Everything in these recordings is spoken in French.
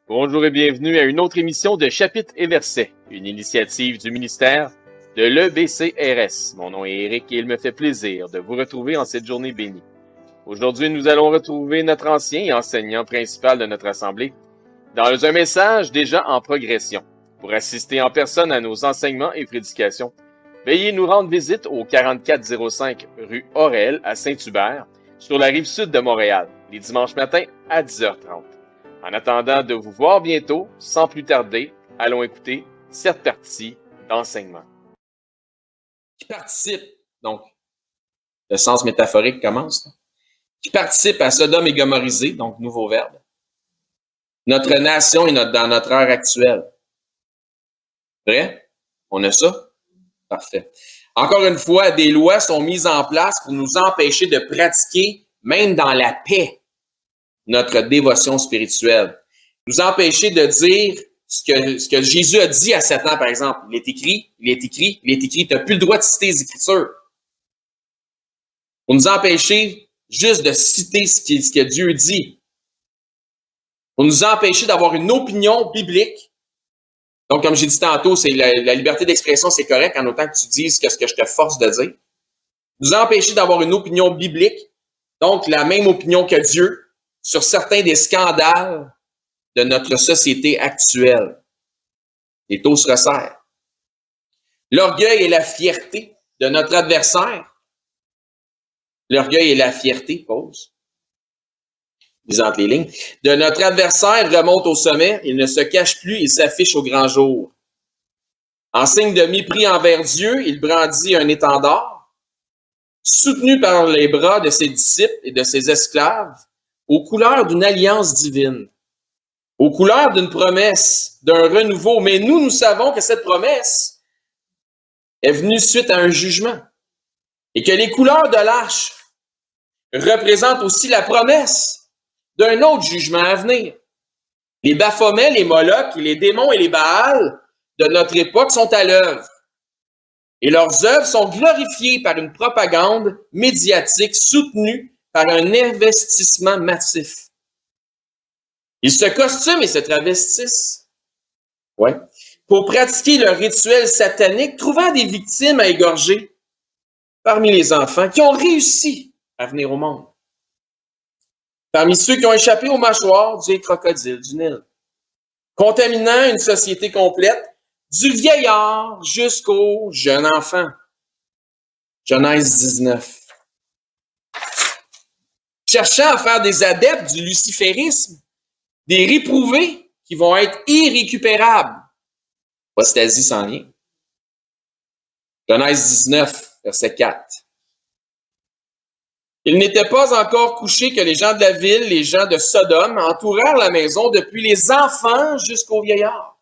Bonjour et bienvenue à une autre émission de Chapitres et Versets, une initiative du ministère de l'EBCRS. Mon nom est Éric et il me fait plaisir de vous retrouver en cette journée bénie. Aujourd'hui, nous allons retrouver notre ancien et enseignant principal de notre assemblée dans un message déjà en progression. Pour assister en personne à nos enseignements et prédications, veuillez nous rendre visite au 4405 rue Aurel à Saint-Hubert, sur la rive sud de Montréal, les dimanches matins à 10h30. En attendant de vous voir bientôt, sans plus tarder, allons écouter cette partie d'enseignement. Qui participe, donc, le sens métaphorique commence, qui participe à Sodome et Gomorisé, donc nouveau verbe, notre nation et dans notre heure actuelle. Vrai? On a ça? Parfait. Encore une fois, des lois sont mises en place pour nous empêcher de pratiquer, même dans la paix, notre dévotion spirituelle. Nous empêcher de dire ce que Jésus a dit à 7 ans, par exemple. Il est écrit. Tu n'as plus le droit de citer les Écritures. Pour nous empêcher juste de citer ce que Dieu dit. Pour nous empêcher d'avoir une opinion biblique. Donc, comme j'ai dit tantôt, c'est la liberté d'expression, c'est correct en autant que tu dises ce que je te force de dire. Nous empêcher d'avoir une opinion biblique, donc la même opinion que Dieu, sur certains des scandales de notre société actuelle. Les taux se resserrent. L'orgueil et la fierté de notre adversaire. L'orgueil et la fierté, pause. Lisez entre les lignes. De notre adversaire remonte au sommet, il ne se cache plus, il s'affiche au grand jour. En signe de mépris envers Dieu, il brandit un étendard, soutenu par les bras de ses disciples et de ses esclaves, aux couleurs d'une alliance divine, aux couleurs d'une promesse, d'un renouveau. Mais nous savons que cette promesse est venue suite à un jugement et que les couleurs de l'arche représentent aussi la promesse d'un autre jugement à venir. Les Baphomet, les Moloch, les démons et les Baals de notre époque sont à l'œuvre. Et leurs œuvres sont glorifiées par une propagande médiatique soutenue par un investissement massif. Ils se costument et se travestissent. Ouais. Pour pratiquer leur rituel satanique, trouvant des victimes à égorger parmi les enfants qui ont réussi à venir au monde. Parmi ceux qui ont échappé aux mâchoires du crocodile du Nil, contaminant une société complète, du vieillard jusqu'au jeune enfant. Genèse 19. Cherchant à faire des adeptes du luciférisme, des réprouvés qui vont être irrécupérables. Apostasie sans lien. Genèse 19, verset 4. Il n'était pas encore couché que les gens de la ville, les gens de Sodome, entourèrent la maison depuis les enfants jusqu'aux vieillards.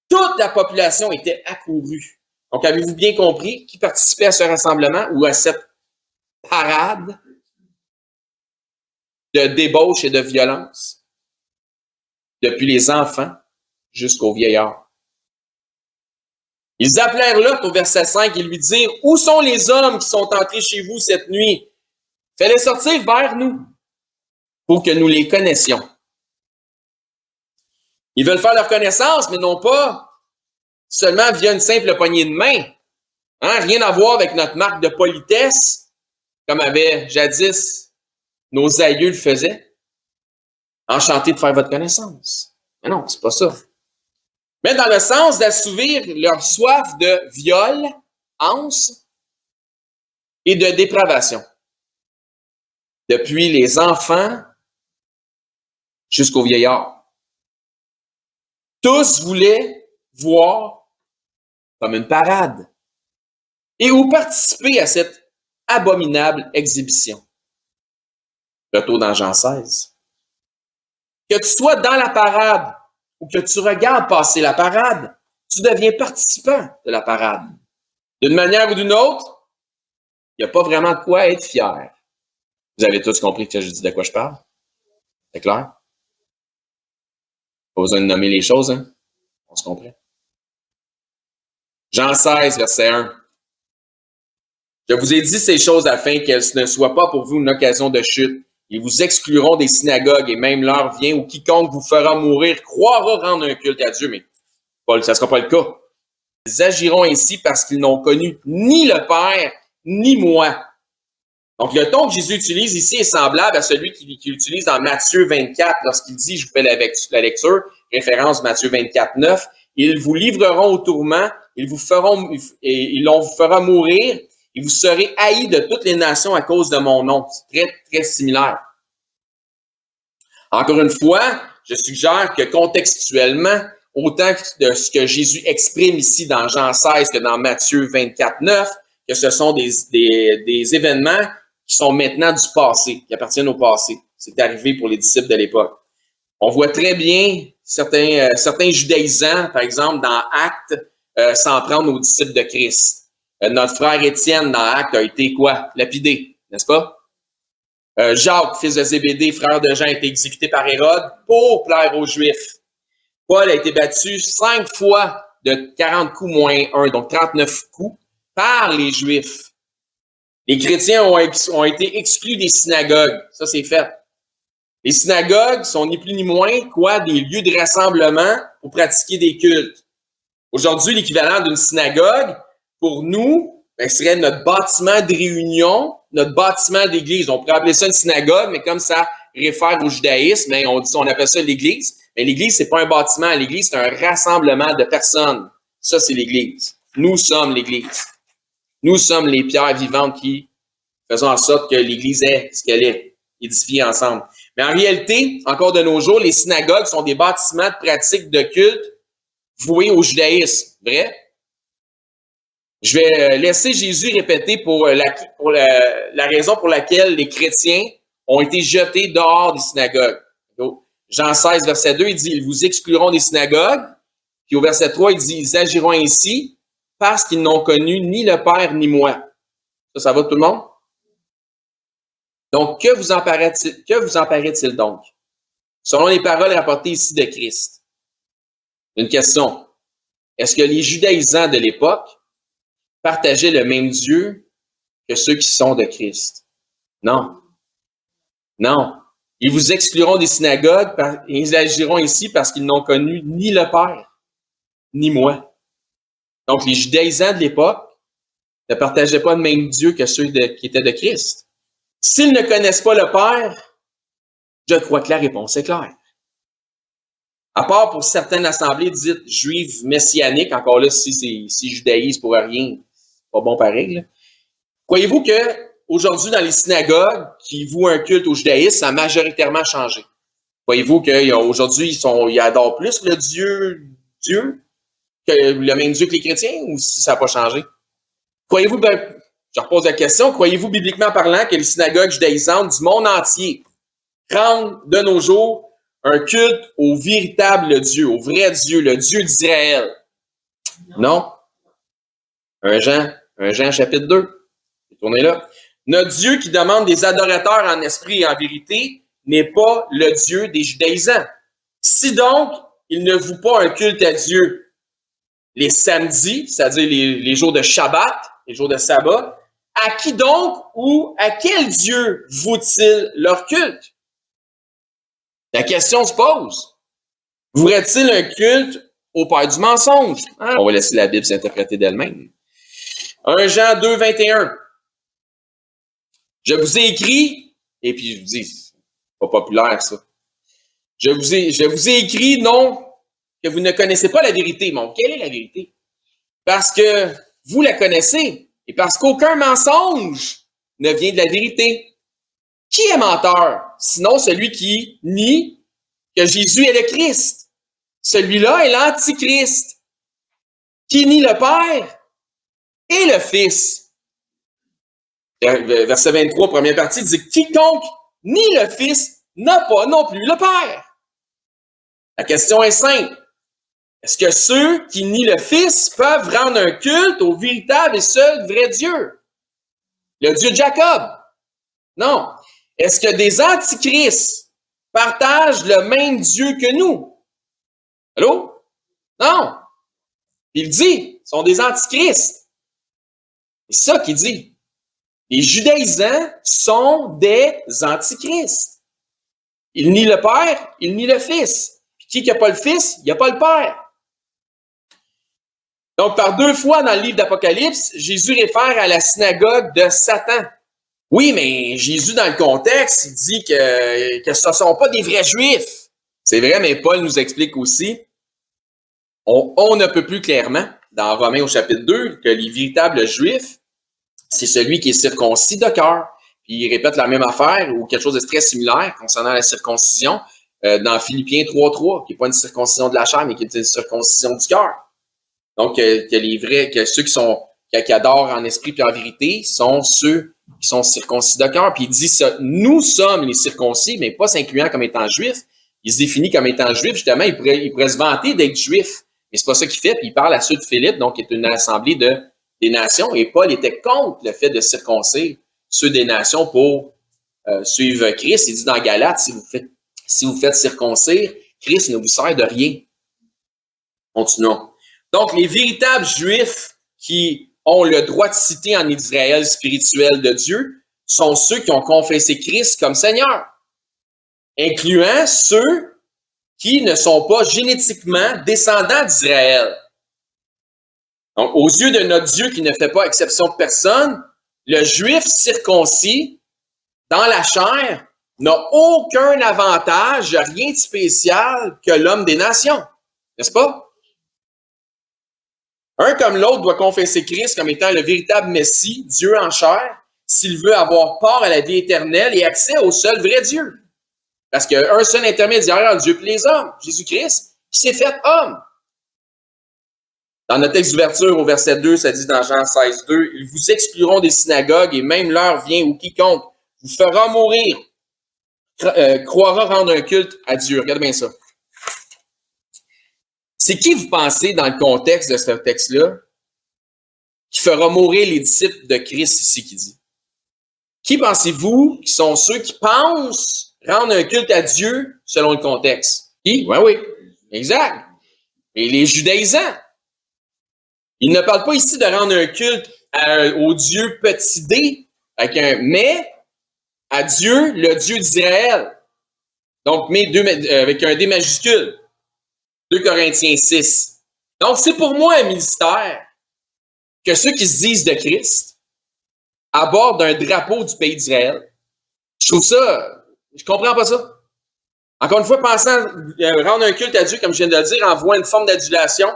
Toute la population était accourue. Donc, avez-vous bien compris qui participait à ce rassemblement ou à cette parade de débauche et de violence? Depuis les enfants jusqu'aux vieillards. Ils appelèrent Lot au verset 5 et lui dirent « Où sont les hommes qui sont entrés chez vous cette nuit? Fais-les sortir vers nous pour que nous les connaissions. » Ils veulent faire leur connaissance, mais non pas seulement via une simple poignée de main. Rien à voir avec notre marque de politesse, comme avait jadis nos aïeux le faisaient. Enchanté de faire votre connaissance. Mais non, c'est pas ça. Mais dans le sens d'assouvir leur soif de violence et de dépravation. Depuis les enfants jusqu'aux vieillards. Tous voulaient voir comme une parade et ou participer à cette abominable exhibition. Retour dans Jean 16. Que tu sois dans la parade ou que tu regardes passer la parade, tu deviens participant de la parade. D'une manière ou d'une autre, il n'y a pas vraiment de quoi être fier. Vous avez tous compris que je dis de quoi je parle? C'est clair? Pas besoin de nommer les choses, hein? On se comprend. Jean 16, verset 1. Je vous ai dit ces choses afin qu'elles ne soient pas pour vous une occasion de chute. Ils vous excluront des synagogues et même l'heure vient où quiconque vous fera mourir croira rendre un culte à Dieu. Mais ça ne sera pas le cas. Ils agiront ainsi parce qu'ils n'ont connu ni le Père, ni moi. Donc, le ton que Jésus utilise ici est semblable à celui qu'il utilise dans Matthieu 24 lorsqu'il dit, je vous fais la lecture, référence Matthieu 24, 9, ils vous livreront au tourment, ils vous fera mourir, et vous serez haïs de toutes les nations à cause de mon nom. C'est très, très similaire. Encore une fois, je suggère que contextuellement, autant de ce que Jésus exprime ici dans Jean 16 que dans Matthieu 24, 9, que ce sont des événements qui sont maintenant du passé, qui appartiennent au passé. C'est arrivé pour les disciples de l'époque. On voit très bien certains judaïsants, par exemple, dans Actes, s'en prendre aux disciples de Christ. Notre frère Étienne, dans Actes, a été quoi? Lapidé, n'est-ce pas? Jacques, fils de Zébédée, frère de Jean, a été exécuté par Hérode pour plaire aux Juifs. Paul a été battu 5 fois de 40 coups moins 1, donc 39 coups, par les Juifs. Les chrétiens ont été exclus des synagogues. Ça, c'est fait. Les synagogues sont ni plus ni moins des lieux de rassemblement pour pratiquer des cultes. Aujourd'hui, l'équivalent d'une synagogue, pour nous, serait notre bâtiment de réunion, notre bâtiment d'église. On pourrait appeler ça une synagogue, mais comme ça réfère au judaïsme, on appelle ça l'église. Mais l'église, c'est pas un bâtiment. L'église, c'est un rassemblement de personnes. Ça, c'est l'église. Nous sommes l'église. Nous sommes les pierres vivantes qui faisons en sorte que l'église est ce qu'elle est, édifiée ensemble. Mais en réalité, encore de nos jours, les synagogues sont des bâtiments de pratique de culte voués au judaïsme. Vrai? Je vais laisser Jésus répéter pour la raison pour laquelle les chrétiens ont été jetés dehors des synagogues. Donc, Jean 16, verset 2, il dit, ils vous excluront des synagogues. Puis au verset 3, il dit, ils agiront ainsi parce qu'ils n'ont connu ni le Père ni moi. Ça va tout le monde? Donc, que vous en paraît-il donc? Selon les paroles rapportées ici de Christ. Une question. Est-ce que les judaïsants de l'époque partageaient le même Dieu que ceux qui sont de Christ? Non. Non. Ils vous excluront des synagogues et ils agiront ici parce qu'ils n'ont connu ni le Père, ni moi. Donc, les judaïsants de l'époque ne partageaient pas le même Dieu que ceux qui étaient de Christ. S'ils ne connaissent pas le Père, je crois que la réponse est claire. À part pour certaines assemblées dites juives messianiques, encore là, si judaïsme pour rien, c'est pas bon pareil. Là. Croyez-vous que aujourd'hui, dans les synagogues qui vouent un culte au judaïsme, ça a majoritairement changé? Croyez-vous qu'aujourd'hui, ils adorent plus le Dieu que le même Dieu que les chrétiens, ou si ça n'a pas changé? Croyez-vous, je repose la question, croyez-vous bibliquement parlant que les synagogues judaïsantes du monde entier rendent de nos jours un culte au véritable Dieu, au vrai Dieu, le Dieu d'Israël? Non. 1 Jean chapitre 2. Tournez là. Notre Dieu qui demande des adorateurs en esprit et en vérité n'est pas le Dieu des judaïsants. Si donc, il ne voue pas un culte à Dieu les samedis, c'est-à-dire les jours de Shabbat, les jours de sabbat, à qui donc ou à quel Dieu vouent-ils leur culte? La question se pose. Vouerait-il un culte au père du mensonge? On va laisser la Bible s'interpréter d'elle-même. 1 Jean 2, 21. Je vous ai écrit, et puis je vous dis, c'est pas populaire ça. Je vous ai écrit, non, que vous ne connaissez pas la vérité. Bon, quelle est la vérité? Parce que vous la connaissez, et parce qu'aucun mensonge ne vient de la vérité. Qui est menteur? Sinon celui qui nie que Jésus est le Christ. Celui-là est l'Antichrist, qui nie le Père et le Fils. Verset 23, première partie, dit « Quiconque nie le Fils n'a pas non plus le Père. » La question est simple. Est-ce que ceux qui nient le Fils peuvent rendre un culte au véritable et seul vrai Dieu? Le Dieu de Jacob? Non. Est-ce que des antichrists partagent le même Dieu que nous? Allô? Non. Il dit, ils sont des antichrists. C'est ça qu'il dit. Les judaïsants sont des antichrists. Ils nient le Père, ils nient le Fils. Puis qui n'a pas le Fils, il n'y a pas le Père. Donc, par 2 fois dans le livre d'Apocalypse, Jésus réfère à la synagogue de Satan. Oui, mais Jésus, dans le contexte, il dit que ce ne sont pas des vrais Juifs. C'est vrai, mais Paul nous explique aussi, on ne peut plus clairement, dans Romains au chapitre 2, que les véritables Juifs, c'est celui qui est circoncis de cœur. Puis il répète la même affaire ou quelque chose de très similaire concernant la circoncision dans Philippiens 3.3, qui n'est pas une circoncision de la chair, mais qui est une circoncision du cœur. Donc, que ceux qui adorent en esprit et en vérité sont ceux qui sont circoncis de cœur. Puis il dit ça, nous sommes les circoncis, mais pas s'incluant comme étant juifs. Il se définit comme étant juif, justement, il pourrait se vanter d'être juif. Mais c'est pas ça qu'il fait. Puis il parle à ceux de Philippe, donc qui est une assemblée des nations. Et Paul était contre le fait de circoncire ceux des nations pour suivre Christ. Il dit dans Galates, si vous faites circoncire, Christ ne vous sert de rien. Continuons. Donc, les véritables Juifs qui ont le droit de citer en Israël spirituel de Dieu sont ceux qui ont confessé Christ comme Seigneur, incluant ceux qui ne sont pas génétiquement descendants d'Israël. Donc, aux yeux de notre Dieu qui ne fait pas exception de personne, le Juif circoncis dans la chair n'a aucun avantage, rien de spécial que l'homme des nations. N'est-ce pas? Un comme l'autre doit confesser Christ comme étant le véritable Messie, Dieu en chair, s'il veut avoir part à la vie éternelle et accès au seul vrai Dieu. Parce qu'il y a un seul intermédiaire entre Dieu et les hommes, Jésus-Christ, qui s'est fait homme. Dans notre texte d'ouverture, au verset 2, ça dit dans Jean 16.2, « Ils vous excluront des synagogues et même l'heure vient où quiconque vous fera mourir, croira rendre un culte à Dieu. » Regardez bien ça. C'est qui vous pensez, dans le contexte de ce texte-là, qui fera mourir les disciples de Christ ici, qui dit? Qui pensez-vous qui sont ceux qui pensent rendre un culte à Dieu selon le contexte? Qui? Oui, exact. Et les judaïsants. Il ne parle pas ici de rendre un culte au Dieu petit d, mais à Dieu, le Dieu d'Israël. Donc, avec un D majuscule. 2 Corinthiens 6. Donc, c'est pour moi un mystère que ceux qui se disent de Christ abordent un drapeau du pays d'Israël. Je comprends pas ça. Encore une fois, pensant rendre un culte à Dieu, comme je viens de le dire, envoie une forme d'adulation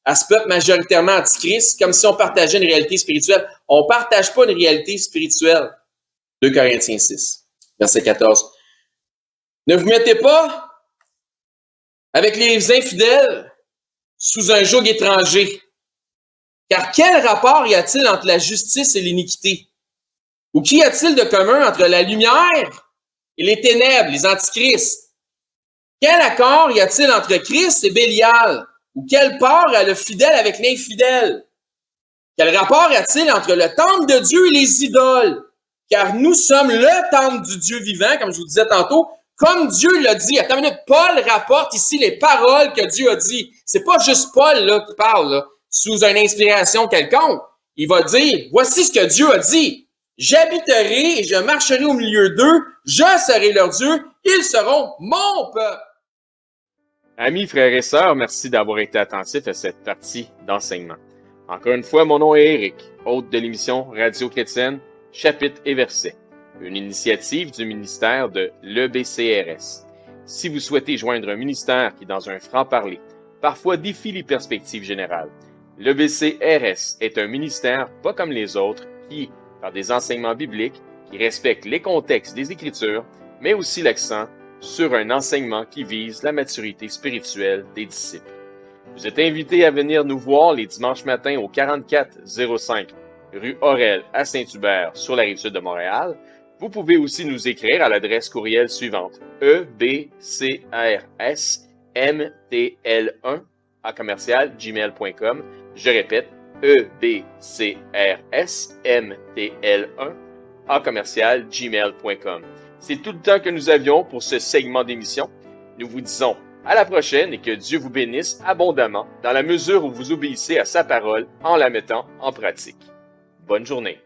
à ce peuple majoritairement antichrist, comme si on partageait une réalité spirituelle. On ne partage pas une réalité spirituelle. 2 Corinthiens 6, verset 14. Ne vous mettez pas avec les infidèles sous un joug étranger. Car quel rapport y a-t-il entre la justice et l'iniquité? Ou qu'y a-t-il de commun entre la lumière et les ténèbres, les antichrists? Quel accord y a-t-il entre Christ et Bélial? Ou quelle part a le fidèle avec l'infidèle? Quel rapport y a-t-il entre le temple de Dieu et les idoles? Car nous sommes le temple du Dieu vivant, comme je vous disais tantôt, comme Dieu l'a dit. Attends une minute, Paul rapporte ici les paroles que Dieu a dit. C'est pas juste Paul là, qui parle là, sous une inspiration quelconque. Il va dire, voici ce que Dieu a dit. J'habiterai et je marcherai au milieu d'eux, je serai leur Dieu, ils seront mon peuple. Amis, frères et sœurs, merci d'avoir été attentifs à cette partie d'enseignement. Encore une fois, mon nom est Éric, hôte de l'émission Radio Chrétienne, Chapitres et Versets, une initiative du ministère de l'EBCRS. Si vous souhaitez joindre un ministère qui, dans un franc-parler, parfois défie les perspectives générales, l'EBCRS est un ministère pas comme les autres qui, par des enseignements bibliques, qui respectent les contextes des Écritures, mais aussi l'accent sur un enseignement qui vise la maturité spirituelle des disciples. Vous êtes invités à venir nous voir les dimanches matins au 4405 rue Aurel à Saint-Hubert sur la Rive-Sud de Montréal. Vous pouvez aussi nous écrire à l'adresse courriel suivante ebcrs-mtl1@gmail.com. Je répète, ebcrs-mtl1@gmail.com. C'est tout le temps que nous avions pour ce segment d'émission. Nous vous disons à la prochaine et que Dieu vous bénisse abondamment dans la mesure où vous obéissez à sa parole en la mettant en pratique. Bonne journée.